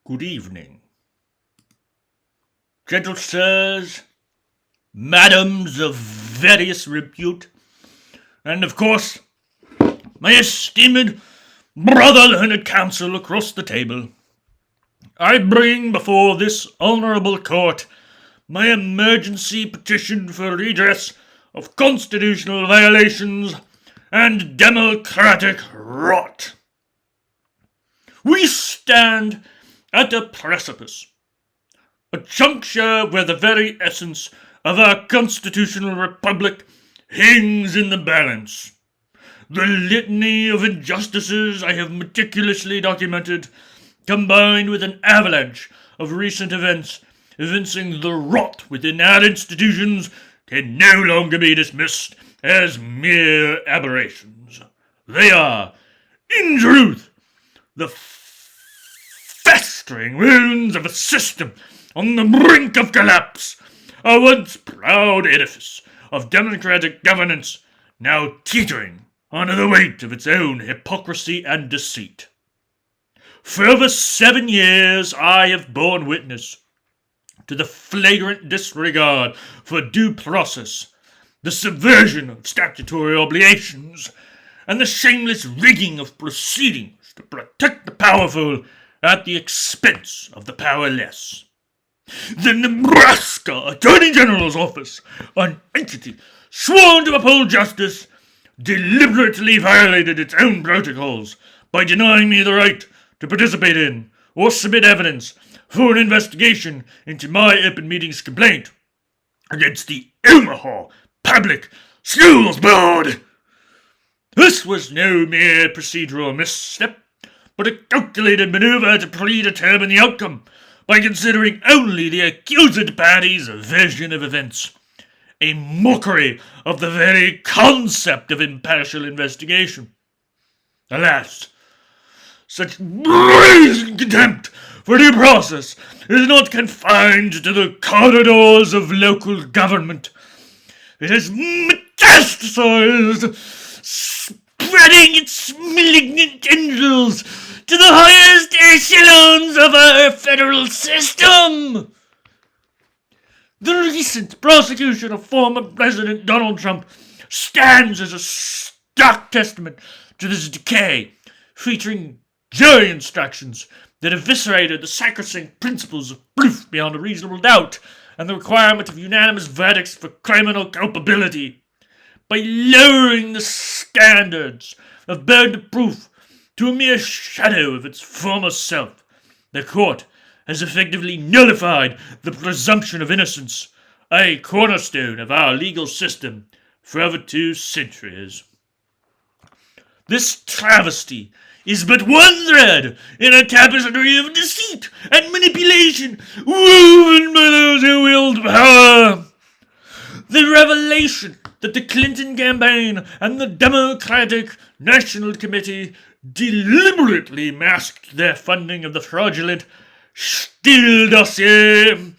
Good evening. Gentle sirs, madams of various repute, and of course, my esteemed brother learned counsel across the table, I bring before this honourable court my emergency petition for redress of constitutional violations and democratic rot. We stand at a precipice, a juncture where the very essence of our constitutional republic hangs in the balance. The litany of injustices I have meticulously documented, combined with an avalanche of recent events evincing the rot within our institutions, can no longer be dismissed as mere aberrations. They are, in truth, the festering wounds of a system on the brink of collapse, a once proud edifice of democratic governance now teetering under the weight of its own hypocrisy and deceit. For over 7 years I have borne witness to the flagrant disregard for due process, the subversion of statutory obligations, and the shameless rigging of proceedings to protect the powerful at the expense of the powerless. The Nebraska Attorney General's Office, an entity sworn to uphold justice, deliberately violated its own protocols by denying me the right to participate in or submit evidence for an investigation into my open meetings complaint against the Omaha Public Schools Board. This was no mere procedural misstep, but a calculated maneuver to predetermine the outcome by considering only the accused party's version of events. A mockery of the very concept of impartial investigation. Alas, such brazen contempt for due process is not confined to the corridors of local government. It has metastasized, spreading its malignant tendrils to the highest echelons of our federal system. The recent prosecution of former President Donald Trump stands as a stark testament to this decay, featuring jury instructions that eviscerated the sacrosanct principles of proof beyond a reasonable doubt and the requirement of unanimous verdicts for criminal culpability. By lowering the standards of burden of proof to a mere shadow of its former self, the court has effectively nullified the presumption of innocence, a cornerstone of our legal system for over 2 centuries. This travesty is but one thread in a tapestry of deceit and manipulation woven by those who wield power. The revelation that the Clinton campaign and the Democratic National Committee deliberately masked their funding of the fraudulent Steele dossier,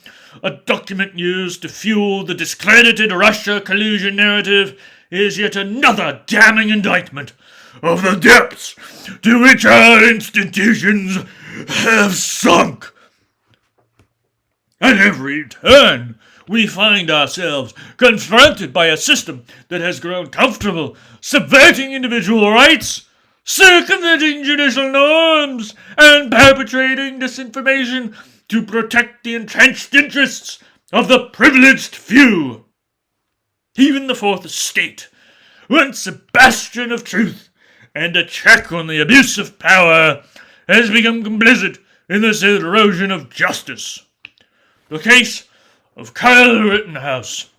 a document used to fuel the discredited Russia collusion narrative, is yet another damning indictment of the depths to which our institutions have sunk. At every turn, we find ourselves confronted by a system that has grown comfortable subverting individual rights, circumventing judicial norms, and perpetrating disinformation to protect the entrenched interests of the privileged few. Even the Fourth Estate, once a bastion of truth and a check on the abuse of power, has become complicit in this erosion of justice. The case of Kyle Rittenhouse,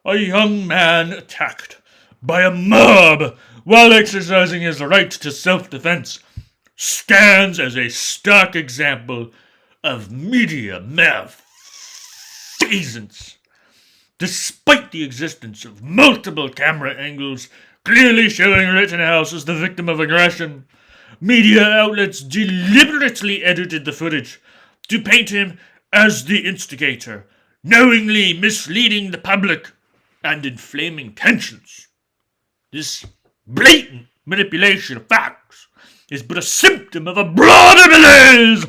a young man attacked by a mob while exercising his right to self-defense, stands as a stark example of media malfeasance. Despite the existence of multiple camera angles clearly showing Rittenhouse as the victim of aggression, media outlets deliberately edited the footage to paint him as the instigator, knowingly misleading the public and inflaming tensions. This blatant manipulation of facts is but a symptom of a broader malaise,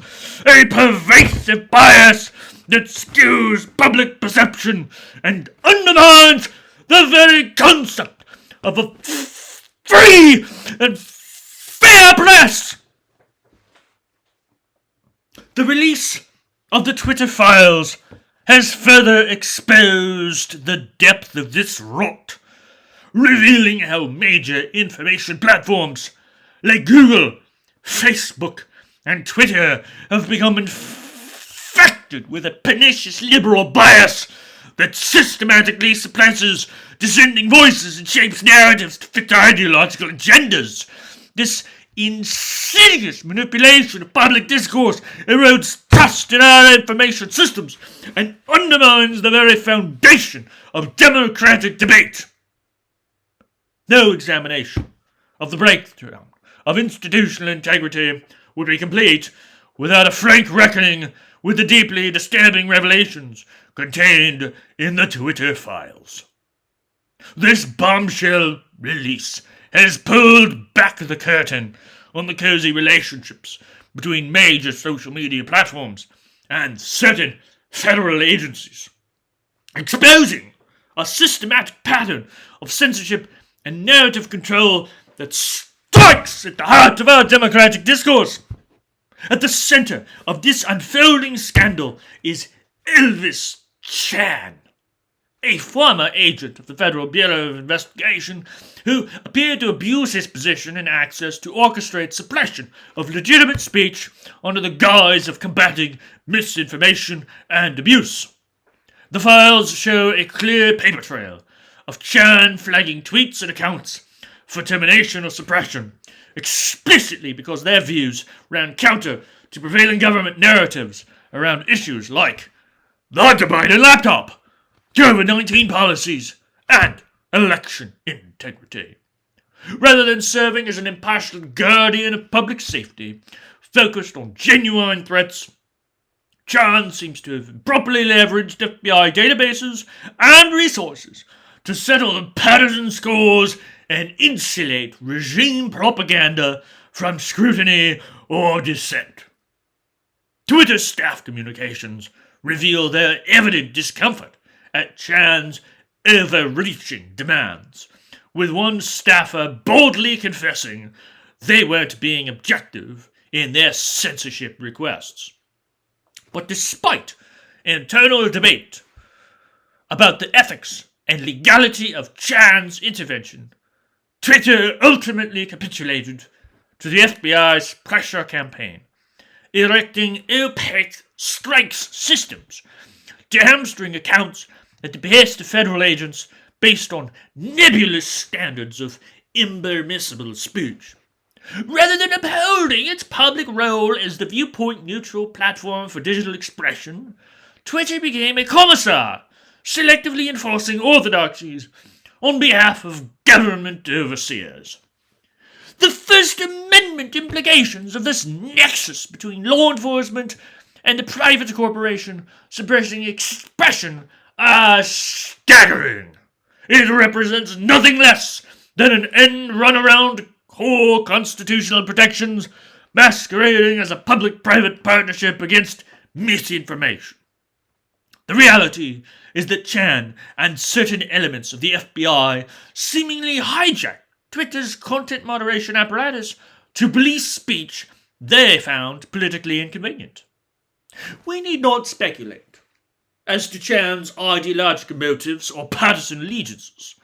a pervasive bias that skews public perception and undermines the very concept of a free and fair press. The release of the Twitter files has further exposed the depth of this rot, revealing how major information platforms like Google, Facebook, and Twitter have become infected with a pernicious liberal bias that systematically suppresses dissenting voices and shapes narratives to fit their ideological agendas. This insidious manipulation of public discourse erodes trust in our information systems and undermines the very foundation of democratic debate. No examination of the breakdown of institutional integrity would be complete without a frank reckoning with the deeply disturbing revelations contained in the Twitter files. This bombshell release has pulled back the curtain on the cozy relationships between major social media platforms and certain federal agencies, exposing a systematic pattern of censorship and narrative control that strikes at the heart of our democratic discourse. At the center of this unfolding scandal is Elvis Chan, a former agent of the Federal Bureau of Investigation who appeared to abuse his position and access to orchestrate suppression of legitimate speech under the guise of combating misinformation and abuse. The files show a clear paper trail of Chan flagging tweets and accounts for termination or suppression, explicitly because their views ran counter to prevailing government narratives around issues like the Hunter Biden laptop, COVID-19 policies, and election integrity. Rather than serving as an impassioned guardian of public safety focused on genuine threats, Chan seems to have improperly leveraged FBI databases and resources to settle the partisan scores and insulate regime propaganda from scrutiny or dissent. Twitter staff communications reveal their evident discomfort at Chan's overreaching demands, with one staffer boldly confessing they weren't being objective in their censorship requests. But despite internal debate about the ethics and legality of Chan's intervention, Twitter ultimately capitulated to the FBI's pressure campaign, erecting opaque strikes systems to hamstring accounts at the behest of federal agents based on nebulous standards of impermissible speech. Rather than upholding its public role as the viewpoint-neutral platform for digital expression, Twitter became a commissar, selectively enforcing orthodoxies on behalf of government overseers. The First Amendment implications of this nexus between law enforcement and the private corporation suppressing expression are staggering. It represents nothing less than an end run around core constitutional protections masquerading as a public-private partnership against misinformation. The reality is that Chan and certain elements of the FBI seemingly hijacked Twitter's content moderation apparatus to police speech they found politically inconvenient. We need not speculate as to Chan's ideological motives or partisan allegiances.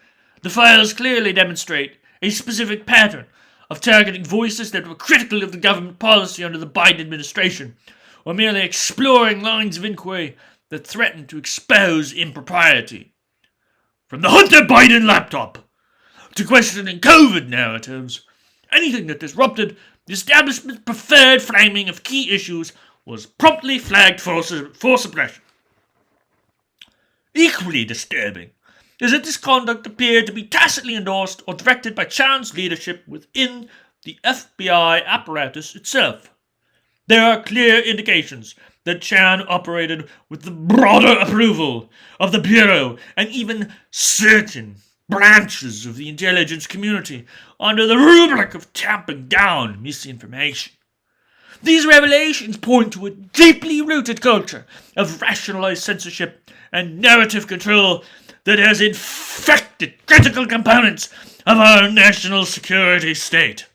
The files clearly demonstrate a specific pattern of targeting voices that were critical of the government policy under the Biden administration, or merely exploring lines of inquiry that threatened to expose impropriety. From the Hunter Biden laptop to questioning COVID narratives, anything that disrupted the establishment's preferred framing of key issues was promptly flagged for suppression. Equally disturbing is that this conduct appeared to be tacitly endorsed or directed by Chan's leadership within the FBI apparatus itself. There are clear indications that Chan operated with the broader approval of the Bureau and even certain branches of the intelligence community under the rubric of tamping down misinformation. These revelations point to a deeply rooted culture of rationalized censorship and narrative control that has infected critical components of our national security state.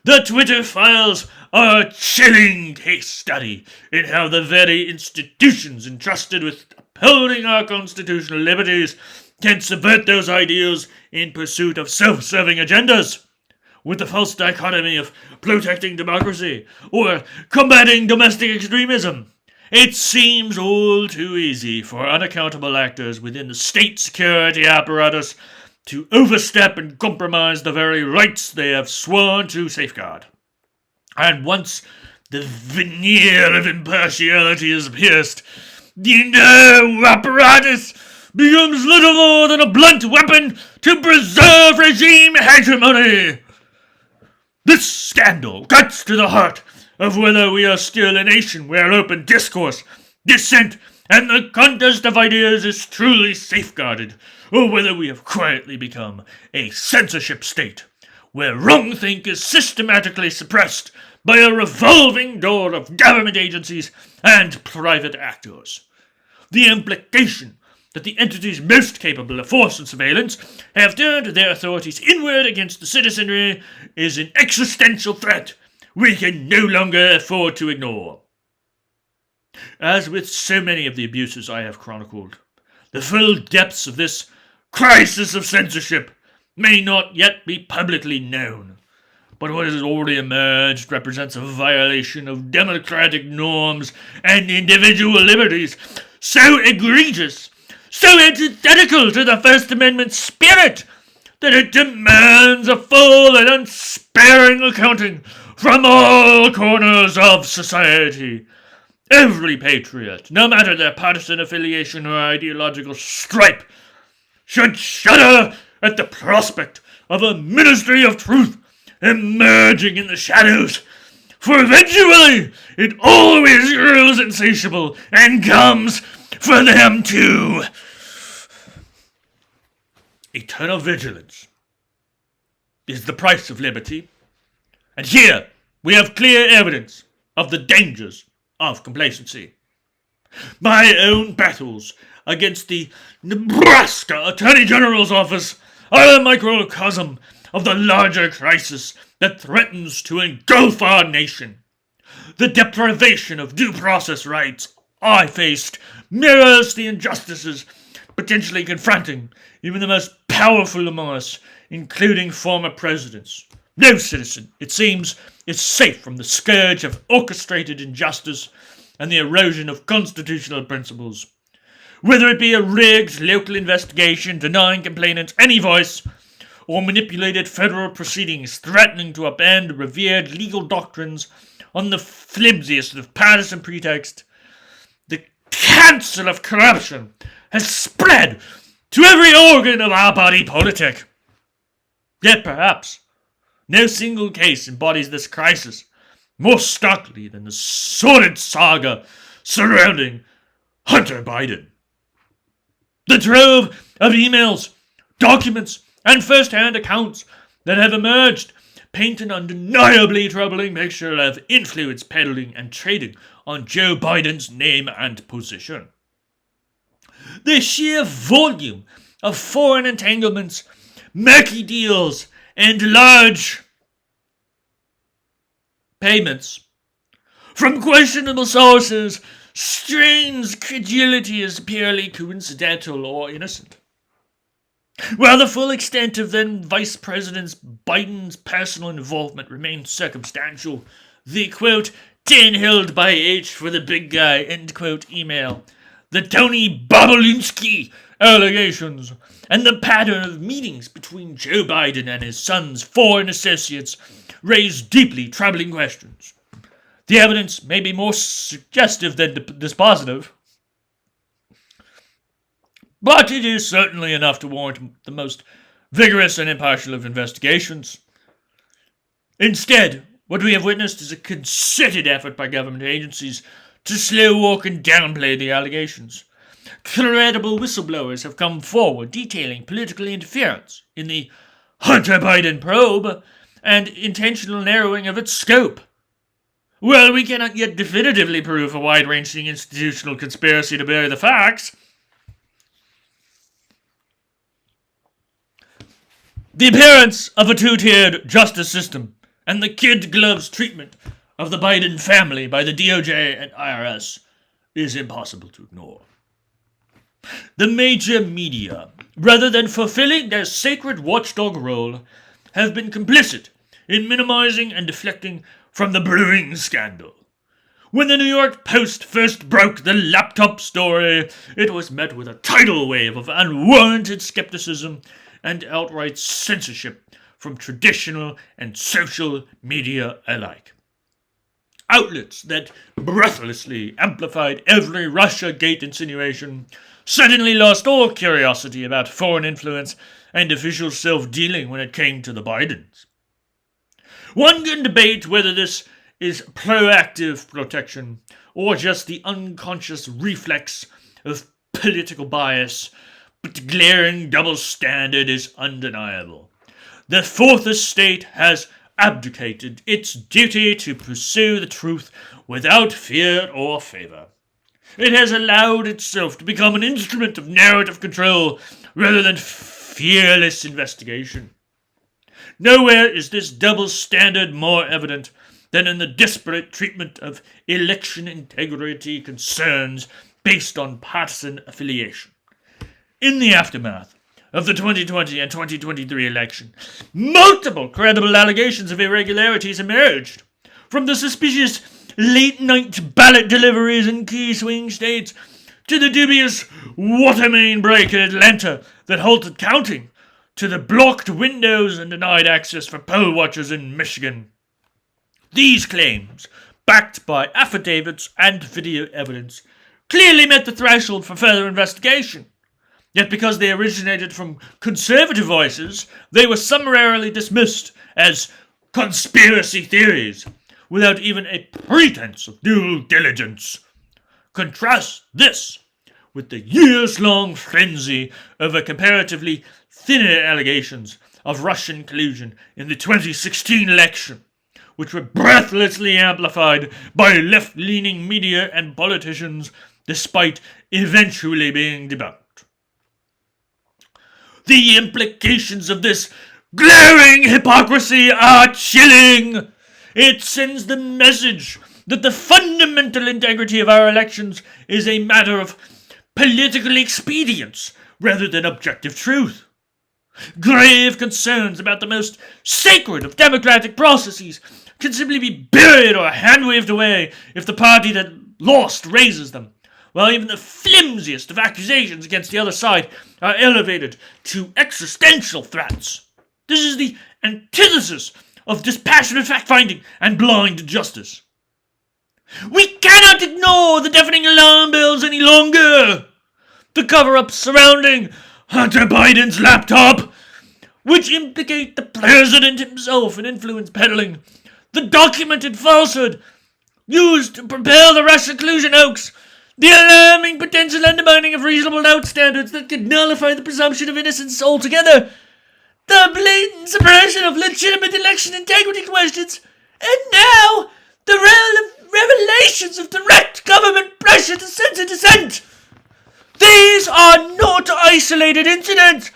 The Twitter files are a chilling case study in how the very institutions entrusted with upholding our constitutional liberties can subvert those ideals in pursuit of self-serving agendas, with the false dichotomy of protecting democracy or combating domestic extremism. It seems all too easy for unaccountable actors within the state security apparatus to overstep and compromise the very rights they have sworn to safeguard. And once the veneer of impartiality is pierced, the entire apparatus becomes little more than a blunt weapon to preserve regime hegemony. This scandal cuts to the heart of whether we are still a nation where open discourse, dissent, and the contest of ideas is truly safeguarded, or whether we have quietly become a censorship state, where wrongthink is systematically suppressed by a revolving door of government agencies and private actors. The implication that the entities most capable of force and surveillance have turned their authorities inward against the citizenry is an existential threat we can no longer afford to ignore. As with so many of the abuses I have chronicled, the full depths of this crisis of censorship may not yet be publicly known, but what has already emerged represents a violation of democratic norms and individual liberties so egregious, so antithetical to the First Amendment spirit, that it demands a full and unsparing accounting from all corners of society. Every patriot, no matter their partisan affiliation or ideological stripe, should shudder at the prospect of a ministry of truth emerging in the shadows, for eventually it always grows insatiable and comes for them too. Eternal vigilance is the price of liberty, and here we have clear evidence of the dangers of complacency. My own battles against the Nebraska Attorney General's office are a microcosm of the larger crisis that threatens to engulf our nation. The deprivation of due process rights I faced mirrors the injustices potentially confronting even the most powerful among us, including former presidents. No citizen, it seems, is safe from the scourge of orchestrated injustice and the erosion of constitutional principles. Whether it be a rigged local investigation denying complainants any voice, or manipulated federal proceedings threatening to upend revered legal doctrines on the flimsiest of partisan pretext, the cancer of corruption has spread to every organ of our body politic. Yet perhaps no single case embodies this crisis more starkly than the sordid saga surrounding Hunter Biden. The trove of emails, documents, and first-hand accounts that have emerged paint an undeniably troubling picture of influence peddling and trading on Joe Biden's name and position. The sheer volume of foreign entanglements, murky deals, and large payments from questionable sources strains credulity as purely coincidental or innocent. While the full extent of then Vice President Biden's personal involvement remains circumstantial, the, quote, 10 held by H for the big guy, end quote, email, the Tony Bobulinski allegations, and the pattern of meetings between Joe Biden and his son's foreign associates raise deeply troubling questions. The evidence may be more suggestive than dispositive, but it is certainly enough to warrant the most vigorous and impartial of investigations. Instead, what we have witnessed is a concerted effort by government agencies to slow walk and downplay the allegations, credible whistleblowers have come forward detailing political interference in the Hunter Biden probe and intentional narrowing of its scope. While we cannot yet definitively prove a wide-ranging institutional conspiracy to bury the facts, the appearance of a two-tiered justice system and the kid gloves treatment of the Biden family by the DOJ and IRS is impossible to ignore. The major media, rather than fulfilling their sacred watchdog role, have been complicit in minimizing and deflecting from the brewing scandal. When the New York Post first broke the laptop story, it was met with a tidal wave of unwarranted skepticism and outright censorship from traditional and social media alike. Outlets that breathlessly amplified every Russiagate insinuation suddenly lost all curiosity about foreign influence and official self-dealing when it came to the Bidens. One can debate whether this is proactive protection or just the unconscious reflex of political bias, but the glaring double standard is undeniable. The fourth estate has abdicated its duty to pursue the truth without fear or favor. It has allowed itself to become an instrument of narrative control rather than fearless investigation. Nowhere is this double standard more evident than in the disparate treatment of election integrity concerns based on partisan affiliation. In the aftermath of the 2020 and 2023 election, multiple credible allegations of irregularities emerged, from the suspicious late-night ballot deliveries in key swing states to the dubious water main break in Atlanta that halted counting, to the blocked windows and denied access for poll watchers in Michigan. These claims, backed by affidavits and video evidence, clearly met the threshold for further investigation. Yet because they originated from conservative voices, they were summarily dismissed as conspiracy theories, without even a pretense of due diligence. Contrast this with the years-long frenzy over comparatively thinner allegations of Russian collusion in the 2016 election, which were breathlessly amplified by left-leaning media and politicians, despite eventually being debunked. The implications of this glaring hypocrisy are chilling. It sends the message that the fundamental integrity of our elections is a matter of political expedience rather than objective truth. Grave concerns about the most sacred of democratic processes can simply be buried or hand-waved away if the party that lost raises them, while even the flimsiest of accusations against the other side are elevated to existential threats. This is the antithesis of dispassionate fact-finding and blind justice. We cannot ignore the deafening alarm bells any longer. The cover-ups surrounding Hunter Biden's laptop, which implicate the president himself in influence peddling, the documented falsehood used to propel the Russia collusion hoax, the alarming potential undermining of reasonable doubt standards that could nullify the presumption of innocence altogether, the blatant suppression of legitimate election integrity questions, and now the revelations of direct government pressure to censor dissent. These are not isolated incidents,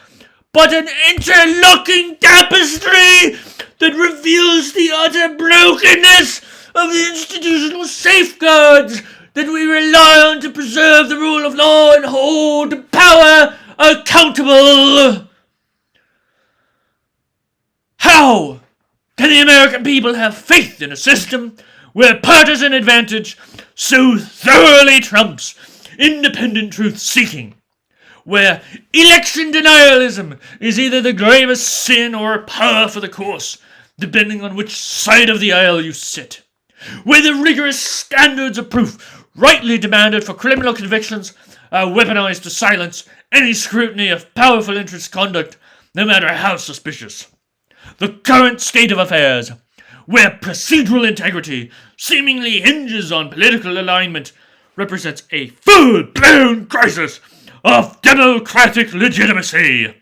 but an interlocking tapestry that reveals the utter brokenness of the institutional safeguards that we rely on to preserve the rule of law and hold power accountable. How can the American people have faith in a system where partisan advantage so thoroughly trumps independent truth-seeking, where election denialism is either the gravest sin or par for the course, depending on which side of the aisle you sit, where the rigorous standards of proof rightly demanded for criminal convictions are weaponized to silence any scrutiny of powerful interest conduct, no matter how suspicious. The current state of affairs, where procedural integrity seemingly hinges on political alignment, represents a full-blown crisis of democratic legitimacy.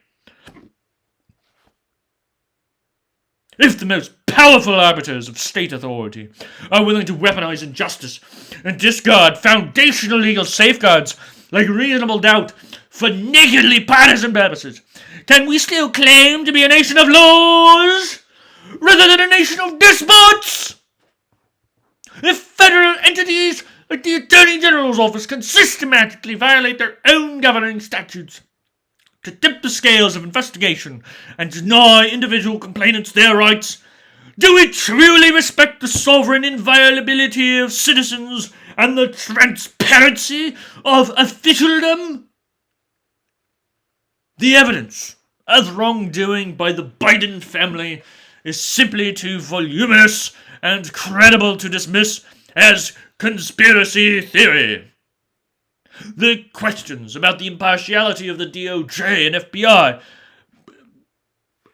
If the most powerful arbiters of state authority are willing to weaponize injustice and discard foundational legal safeguards like reasonable doubt for nakedly partisan purposes, can we still claim to be a nation of laws rather than a nation of despots? If federal entities like the Attorney General's office can systematically violate their own governing statutes to tip the scales of investigation and deny individual complainants their rights, do we truly respect the sovereign inviolability of citizens and the transparency of officialdom? The evidence of wrongdoing by the Biden family is simply too voluminous and credible to dismiss as conspiracy theory. The questions about the impartiality of the DOJ and FBI,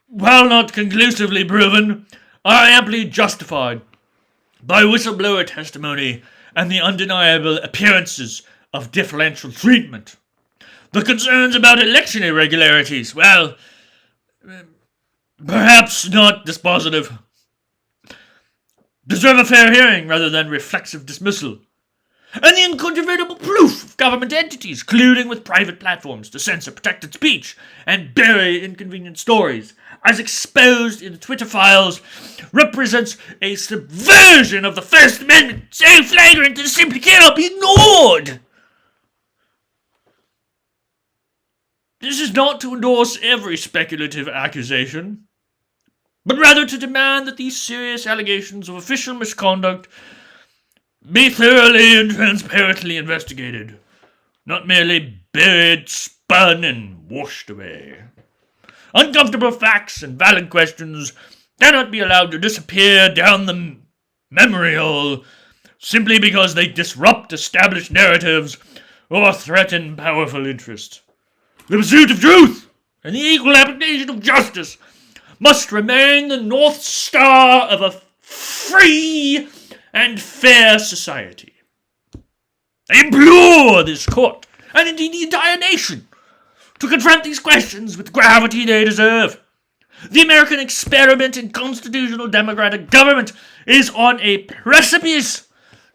while not conclusively proven, are amply justified by whistleblower testimony and the undeniable appearances of differential treatment. The concerns about election irregularities, well, perhaps not dispositive, deserve a fair hearing rather than reflexive dismissal. And the incontrovertible proof of government entities colluding with private platforms to censor protected speech and bury inconvenient stories, as exposed in the Twitter files, represents a subversion of the First Amendment so flagrant it simply cannot be ignored. This is not to endorse every speculative accusation, but rather to demand that these serious allegations of official misconduct be thoroughly and transparently investigated, not merely buried, spun, and washed away. Uncomfortable facts and valid questions cannot be allowed to disappear down the memory hole simply because they disrupt established narratives or threaten powerful interests. The pursuit of truth and the equal application of justice must remain the North Star of a free and fair society. I implore this court, and indeed the entire nation, to confront these questions with the gravity they deserve. The American experiment in constitutional democratic government is on a precipice,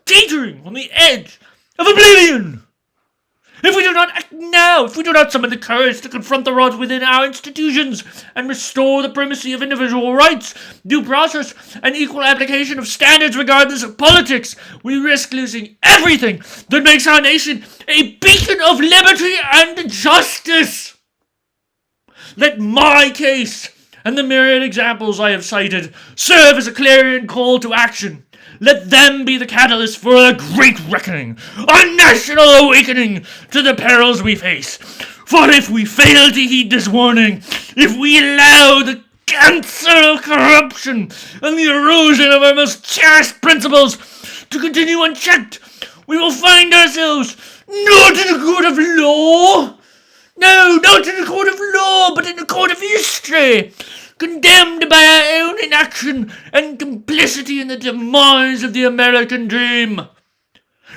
teetering on the edge of oblivion. If we do not act now, if we do not summon the courage to confront the rot within our institutions and restore the primacy of individual rights, due process, and equal application of standards regardless of politics, we risk losing everything that makes our nation a beacon of liberty and justice. Let my case and the myriad examples I have cited serve as a clarion call to action. Let them be the catalyst for a great reckoning, a national awakening to the perils we face. For if we fail to heed this warning, if we allow the cancer of corruption and the erosion of our most cherished principles to continue unchecked, we will find ourselves not in a court of law, no, not in a court of law, but in a court of history, condemned by our own inaction and complicity in the demise of the American dream.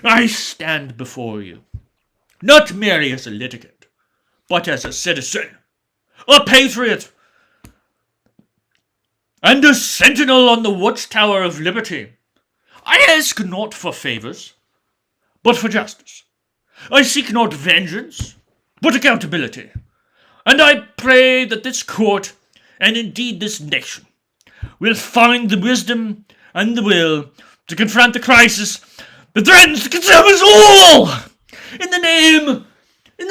I stand before you, not merely as a litigant, but as a citizen, a patriot, and a sentinel on the watchtower of liberty. I ask not for favors, but for justice. I seek not vengeance, but accountability. And I pray that this court, and indeed this nation, will find the wisdom and the will to confront the crisis that threatens to consume us all! In the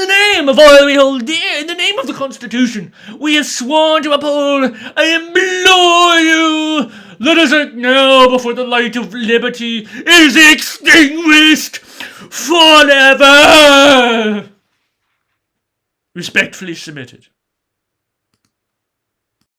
name of all we hold dear, in the name of the Constitution we have sworn to uphold, I implore you, let us act now before the light of liberty is extinguished forever! Respectfully submitted.